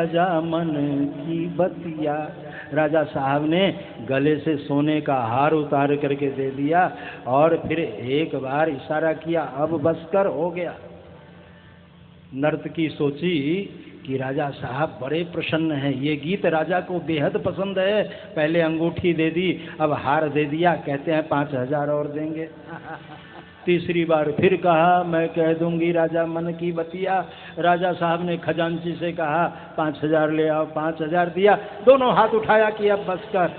राजा मन की बतिया। राजा साहब ने गले से सोने का हार उतार करके दे दिया और फिर एक बार इशारा किया, अब बस कर, हो गया। नर्तकी सोची कि राजा साहब बड़े प्रसन्न हैं, ये गीत राजा को बेहद पसंद है। पहले अंगूठी दे दी, अब हार दे दिया, कहते हैं 5,000 और देंगे। तीसरी बार फिर कहा, मैं कह दूंगी राजा मन की बतिया। राजा साहब ने खजांची से कहा 5,000 ले आओ, 5,000 दिया, दोनों हाथ उठाया कि अब बस कर।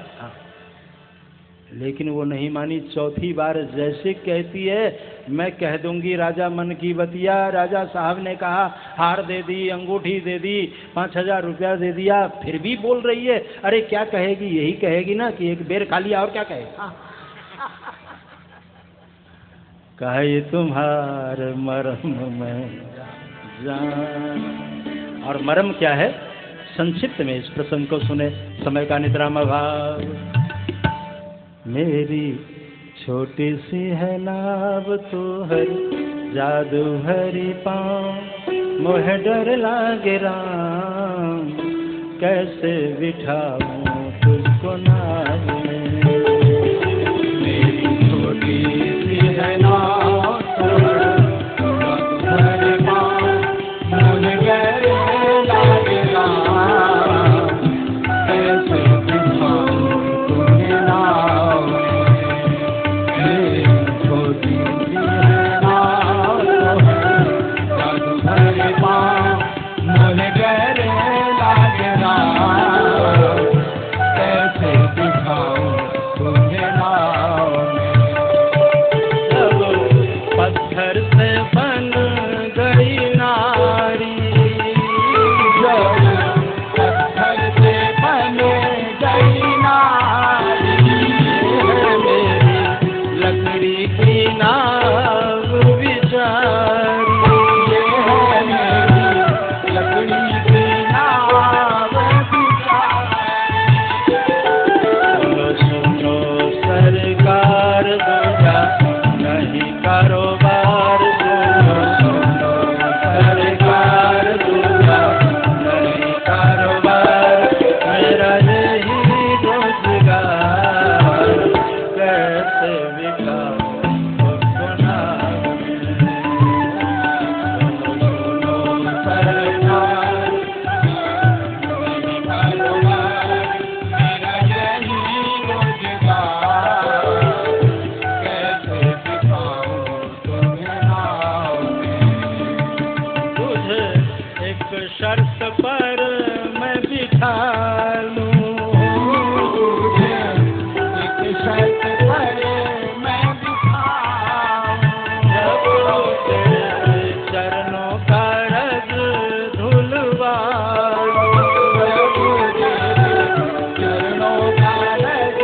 लेकिन वो नहीं मानी। चौथी बार जैसे कहती है, मैं कह दूंगी राजा मन की बतिया। राजा साहब ने कहा, हार दे दी, अंगूठी दे दी, 5,000 रुपया दे दिया, फिर भी बोल रही है। अरे क्या कहेगी, यही कहेगी ना कि एक बेर खा लिया, और क्या कहेगी। कहे तुम्हार मरम में जान। और मरम क्या है, संक्षिप्त में इस प्रसंग को सुने। समय का निद्राम भाव। मेरी छोटी सी है नाव तो हर जादू हरी पाँव, मोह डर लागे राम, कैसे बिठाऊं तुझको नाव में। मेरी छोटी सी है नाव तो हर पाँव, मोह डर लागे राम, कैसे बिठाऊं तुम्हें नाव में। मेरी छोटी सी है नाव तो जादू भरे पाँव, मोह डर लागे राम, कैसे बिठाऊं तुम्हें नाव में। जब पत्थर से बन गई नारी, जब पत्थर से बन गई नारी, मेरी लकड़ी की नाव बिचारी, ये है मेरी लकड़ी की नाव बिचारी। सुनो सुनो सरकार, दूजा नहीं कारोबार, सुनो सुनो सरकार, दूजा नहीं कारोबार, मेरा यही रोजगार, कैसे बिताऊं तुझको नाव में। सुनो सुनो सरकार, नहीं कारोबार, मेरा यही रोजगार, कैसे बिताऊं तुम्हें नाव में। तुझे एक शर्त पर मैं बिठा लूं, तुझे एक शर्त पर मैं बिठा लूं, तेरे चरणों का रज धुलवा लूं, तेरे चरणों का रज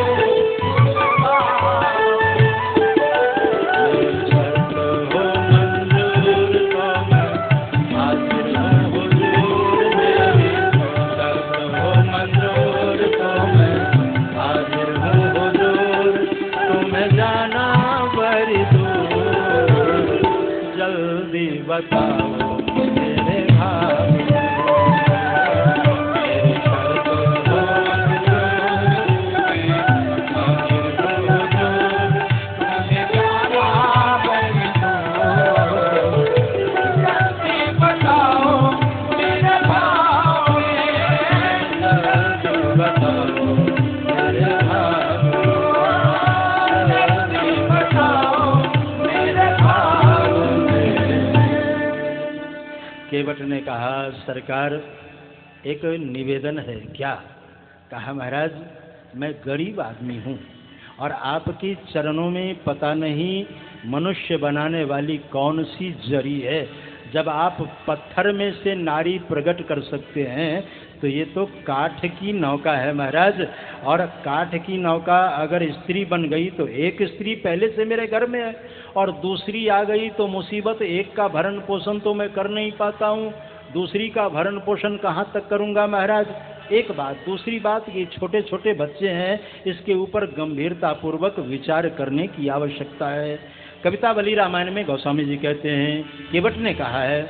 धुलवा लूं। मेरी शर्त हो मंजूर तो मैं हाजिर हूँ हुजूर, मेरी शर्त हो मंजूर तो मैं हाजिर हूँ हुजूर। तुम्हें जाना बड़ी दूर, जल्दी बताओ मेरे भाव। मेरी शर्त हो मंजूर, मैं हाजिर हूँ हुजूर। तुम्हें जाना बड़ी दूर, जल्दी बताओ मेरे भाव में। जल्दी बताओ मेरे भाव में, जल्दी बताओ मेरे भाव में। केवट ने कहा, सरकार एक निवेदन है। क्या? कहा, महाराज मैं गरीब आदमी हूँ और आपके चरणों में पता नहीं मनुष्य बनाने वाली कौन सी जरी है। जब आप पत्थर में से नारी प्रकट कर सकते हैं तो ये तो काठ की नौका है महाराज, और काठ की नौका अगर स्त्री बन गई तो एक स्त्री पहले से मेरे घर में है और दूसरी आ गई तो मुसीबत। एक का भरण पोषण तो मैं कर नहीं पाता हूँ, दूसरी का भरण पोषण कहाँ तक करूँगा महाराज। एक बात। दूसरी बात, ये छोटे छोटे बच्चे हैं, इसके ऊपर गंभीरतापूर्वक विचार करने की आवश्यकता है। कविता बली रामायण में गोस्वामी जी कहते हैं, केवट ने कहा है,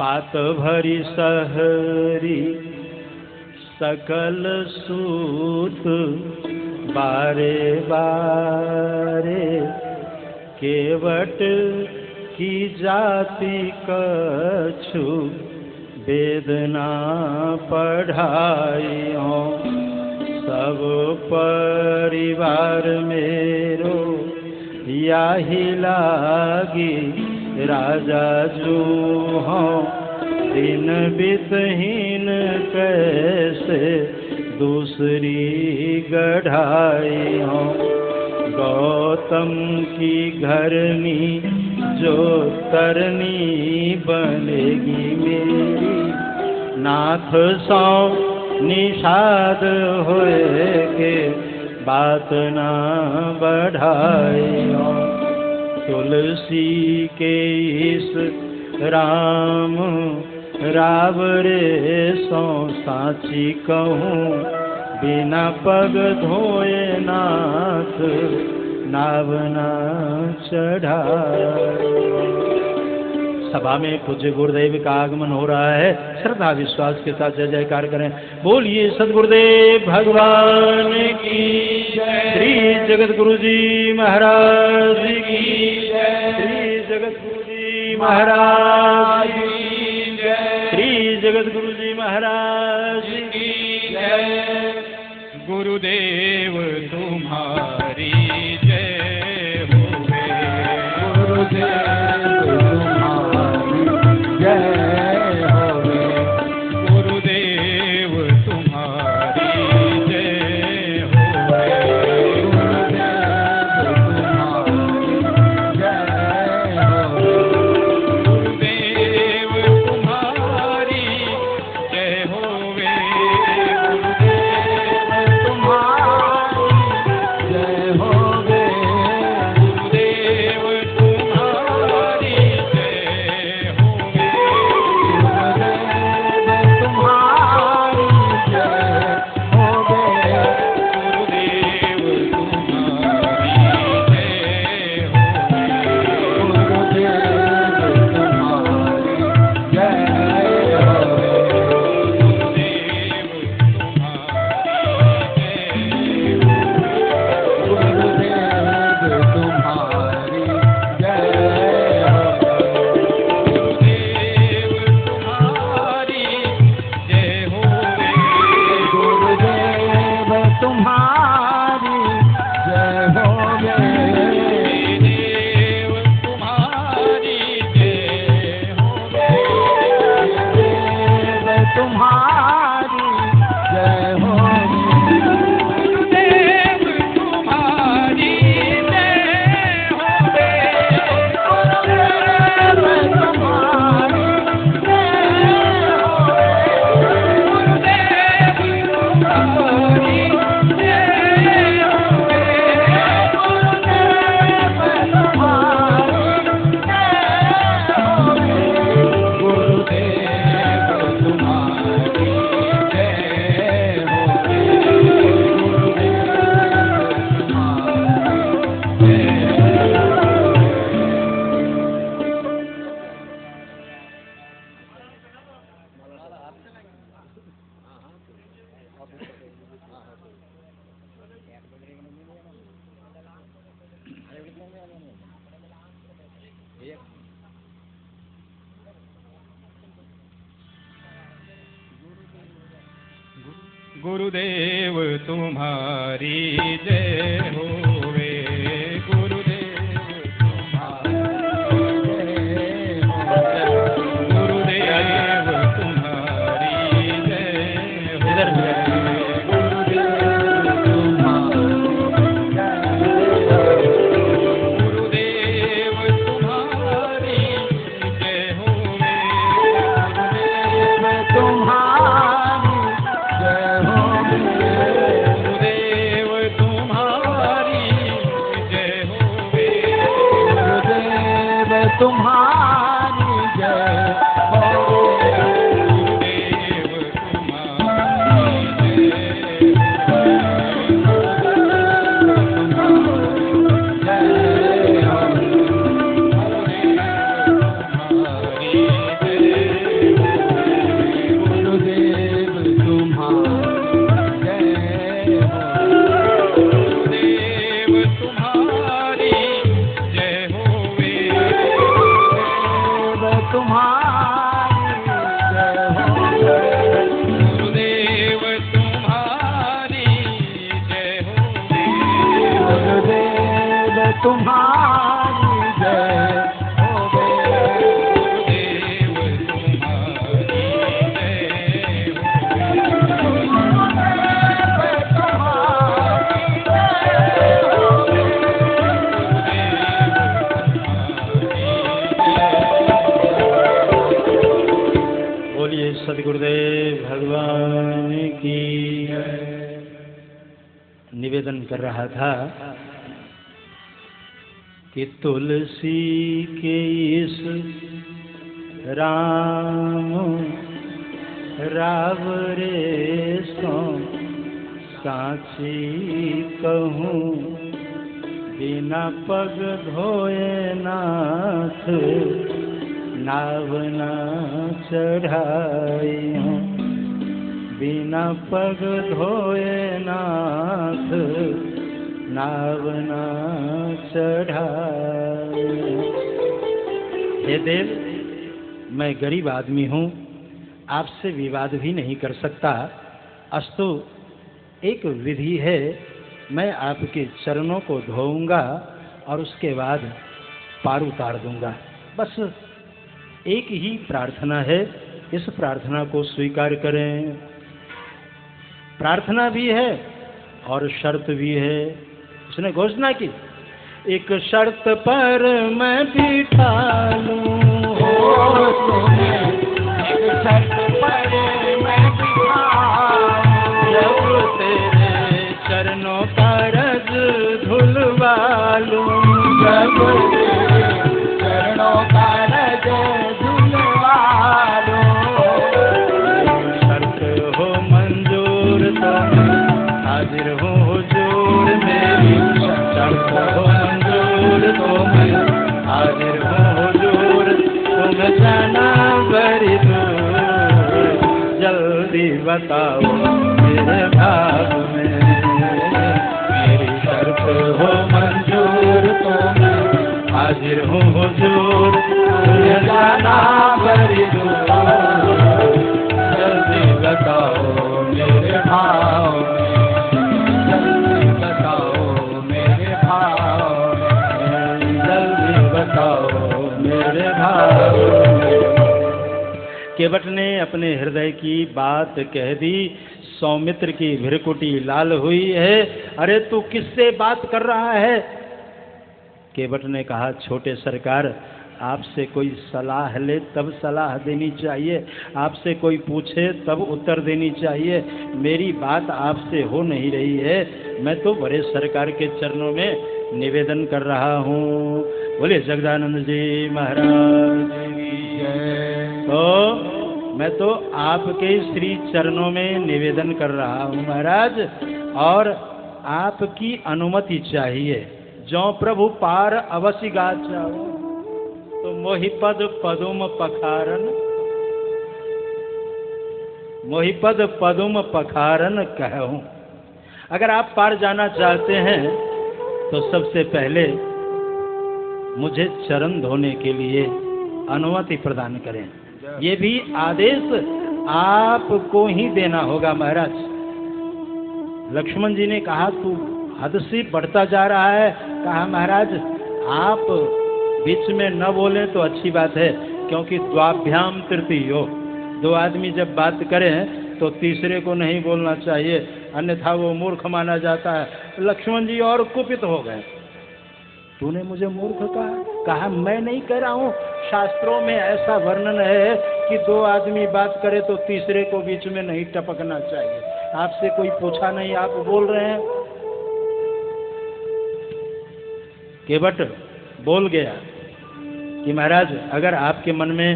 पात भरी सहरी सकल सूत बारे बारे केवट की जाति कछु वेदना पढ़ाइयों सब परिवार मेरो याही लागी राजा जू हों दिन बितहीन कैसे दूसरी गढ़ाई हों गौतम की घरनी जो तरनी बनेगी मेरी नाथ सौ निषाद होए के बात ना बढ़ाइयो तुलसी के इस राम रावरे सौ साची कहूँ बिना पग धोए नाथ नावना चढ़ा। सभा में पूज्य गुरुदेव का आगमन हो रहा है, श्रद्धा विश्वास के साथ जय जयकार करें। बोलिए सद्गुरुदेव भगवान की जय। श्री जगत गुरु जी महाराज की जय। श्री जगत गुरु जी महाराज की जय। श्री जगत गुरु जी महाराज की जय। गुरुदेव तुम्हारी जय होवे। गुरुदेव जय होवे। गुरुदेव तुम्हारी जय होवे। गुरुदेव तुम्हारी जय होवे। गुरुदेव तुम्हारी जय होवे। गुरुदेव तुम्हारी जय होवे। गुरुदेव तुम्हारी जय होवे। गुरुदेव तुम्हारी जय होवे। गुरुदेव तुम्हारी जय होवे। गुरुदेव तुम्हारी भगवान की। निवेदन कर रहा था कि तुलसी के इस राम रावरे सो साची कहूँ, बिना पग धोए नाथ नावना चढ़ाई। बिना पग धोए नाथ नावना चढ़ाई। हे देव, मैं गरीब आदमी हूँ, आपसे विवाद भी नहीं कर सकता, अस्तु एक विधि है, मैं आपके चरणों को धोऊंगा और उसके बाद पार उतार दूंगा। बस एक ही प्रार्थना है, इस प्रार्थना को स्वीकार करें। प्रार्थना भी है और शर्त भी है। उसने घोषणा की, एक शर्त पर मैं बिठा लूं, एक शर्त पर मैं बिठा लूं, जब तेरे चरणों का रज धुलवा लूं, जब तेरे चरणों का रज धुलवा लूं। शर्त हो मंजूर तो हाजिर हूँ हुजूर, मेरी शर्त हो मंजूर तो मैं हाजिर हूँ हुजूर। तुम जाना बड़ी दूर, जल्दी बताओ मेरे भाग में, मेरी शर्त हो मंजूर तो मैं हाजिर हूँ हुजूर। तुम जाना बड़ी दूर, जल्दी बताओ मेरे भाव में, जल्दी बताओ मेरे भाव में, जल्दी बताओ मेरे भाव में। केवट ने अपने हृदय की बात कह दी। सौमित्र की भृकुटी लाल हुई है। अरे तू किससे बात कर रहा है? केवट ने कहा, छोटे सरकार, आपसे कोई सलाह ले तब सलाह देनी चाहिए, आपसे कोई पूछे तब उत्तर देनी चाहिए। मेरी बात आपसे हो नहीं रही है, मैं तो बड़े सरकार के चरणों में निवेदन कर रहा हूँ। बोले जगदानंद जी महाराज की जय। तो मैं तो आपके श्री चरणों में निवेदन कर रहा हूँ महाराज, और आपकी अनुमति चाहिए। जो प्रभु पार अवश्य गाचा, तो मोहिपद पदुम पखारन, मोहिपद पदुम पखारन कहूँ। अगर आप पार जाना चाहते हैं तो सबसे पहले मुझे चरण धोने के लिए अनुमति प्रदान करें। ये भी आदेश आपको ही देना होगा महाराज। लक्ष्मण जी ने कहा, तू हद से बढ़ता जा रहा है। कहा, महाराज आप बीच में न बोले तो अच्छी बात है, क्योंकि द्वाभ्याम तृतीयो, दो आदमी जब बात करें तो तीसरे को नहीं बोलना चाहिए, अन्यथा वो मूर्ख माना जाता है। लक्ष्मण जी और कुपित हो गए। तूने मुझे मूर्ख कहा? कहा, मैं नहीं कह रहा हूँ, शास्त्रों में ऐसा वर्णन है कि दो आदमी बात करे तो तीसरे को बीच में नहीं टपकना चाहिए। आपसे कोई पूछा नहीं, आप बोल रहे हैं। केवट बोल गया कि महाराज, अगर आपके मन में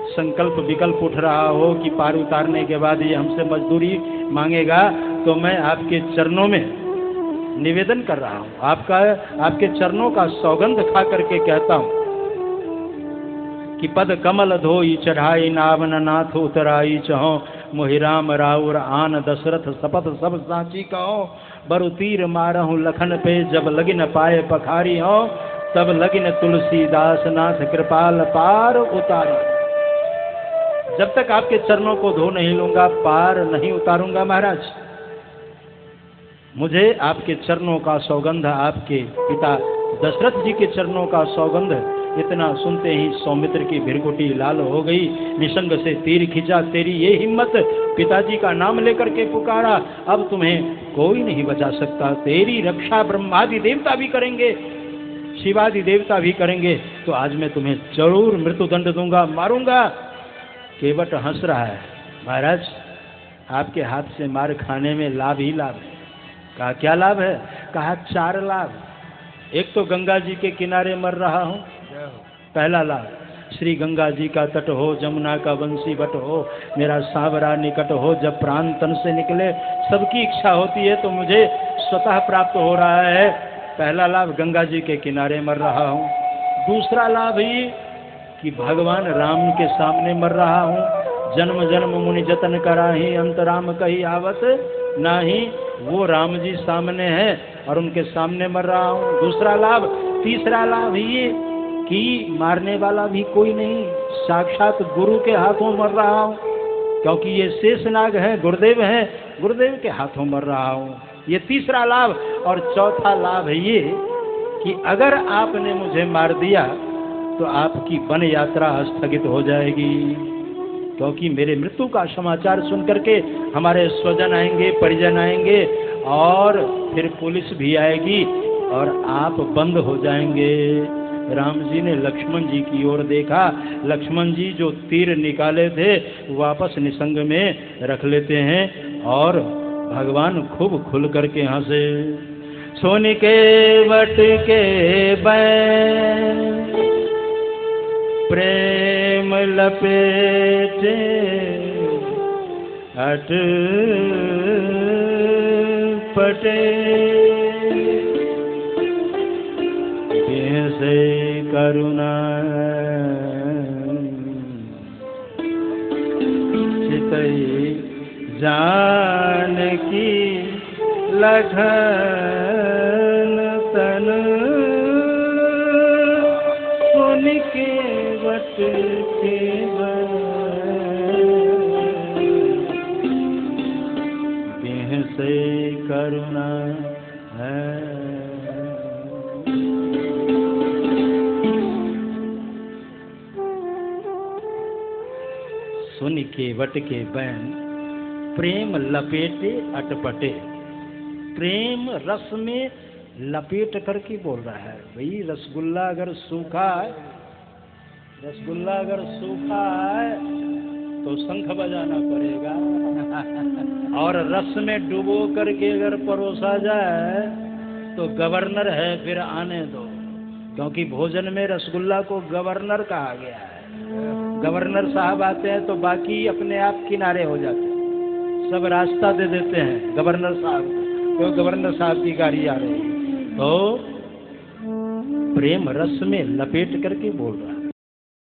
संकल्प विकल्प उठ रहा हो कि पार उतारने के बाद ये हमसे मजदूरी मांगेगा, तो मैं आपके चरणों में निवेदन कर रहा हूँ, आपके चरणों का सौगंध खा करके कहता हूँ कि पद कमल धोई चढ़ाई नावन नाथ उतराई चहो, मोहि राम राउर आन दशरथ शपथ सब साची कहो, बरु तीर मारहूँ लखन पे जब लगिन पाए पखारी हो, तब लगिन तुलसीदास नाथ कृपाल पार उतारी। जब तक आपके चरणों को धो नहीं लूंगा पार नहीं उतारूंगा महाराज। मुझे आपके चरणों का सौगंध, आपके पिता दशरथ जी के चरणों का सौगंध। इतना सुनते ही सौमित्र की भृकुटी लाल हो गई। निशंग से तीर खींचा, तेरी ये हिम्मत, पिताजी का नाम लेकर के पुकारा, अब तुम्हें कोई नहीं बचा सकता। तेरी रक्षा ब्रह्मादि देवता भी करेंगे, शिवादि देवता भी करेंगे, तो आज मैं तुम्हें जरूर मृत्युदंड दूंगा, मारूंगा। केवट हंस रहा है। महाराज आपके हाथ से मार खाने में लाभ ही लाभ है। कहा क्या लाभ है? कहा 4 लाभ। एक तो गंगा जी के किनारे मर रहा हूँ, पहला लाभ। श्री गंगा जी का तट हो, जमुना का बंसी बट हो, मेरा सांवरा निकट हो, जब प्राण तन से निकले। सबकी इच्छा होती है तो मुझे स्वतः प्राप्त हो रहा है। पहला लाभ, गंगा जी के किनारे मर रहा हूँ। दूसरा लाभ ये कि भगवान राम के सामने मर रहा हूँ। जन्म जन्म मुनि जतन कराही, अंत राम कही आवत नाही। वो राम जी सामने हैं और उनके सामने मर रहा हूँ, दूसरा लाभ। तीसरा लाभ ये कि मारने वाला भी कोई नहीं, साक्षात गुरु के हाथों मर रहा हूँ, क्योंकि ये शेषनाग है, गुरुदेव हैं, गुरुदेव के हाथों मर रहा हूँ। ये तीसरा लाभ। और चौथा लाभ है ये कि अगर आपने मुझे मार दिया तो आपकी वन यात्रा स्थगित हो जाएगी, क्योंकि मेरे मृत्यु का समाचार सुन करके हमारे स्वजन आएंगे, परिजन आएंगे और फिर पुलिस भी आएगी और आप बंद हो जाएंगे। राम जी ने लक्ष्मण जी की ओर देखा। लक्ष्मण जी जो तीर निकाले थे वापस निसंग में रख लेते हैं और भगवान खूब खुल करके हंसे। सोने के वट के बैन प्रेम लपेटे अट पटे, से करुणा चितई जानकी लखन तन, उनके वट के देह से करुणा है। सुन के वट के बैन प्रेम लपेटे अटपटे। प्रेम रस में लपेट करके बोल रहा है। भाई रसगुल्ला अगर सूखा है, रसगुल्ला अगर सूखा है तो शंख बजाना पड़ेगा और रस में डुबो करके अगर परोसा जाए तो गवर्नर है, फिर आने दो, क्योंकि भोजन में रसगुल्ला को गवर्नर कहा गया है। गवर्नर साहब आते हैं तो बाकी अपने आप किनारे हो जाते हैं, सब रास्ता दे देते हैं गवर्नर साहब को, तो गवर्नर साहब की गाड़ी आ रही है। तो प्रेम रस में लपेट करके बोल रहा है।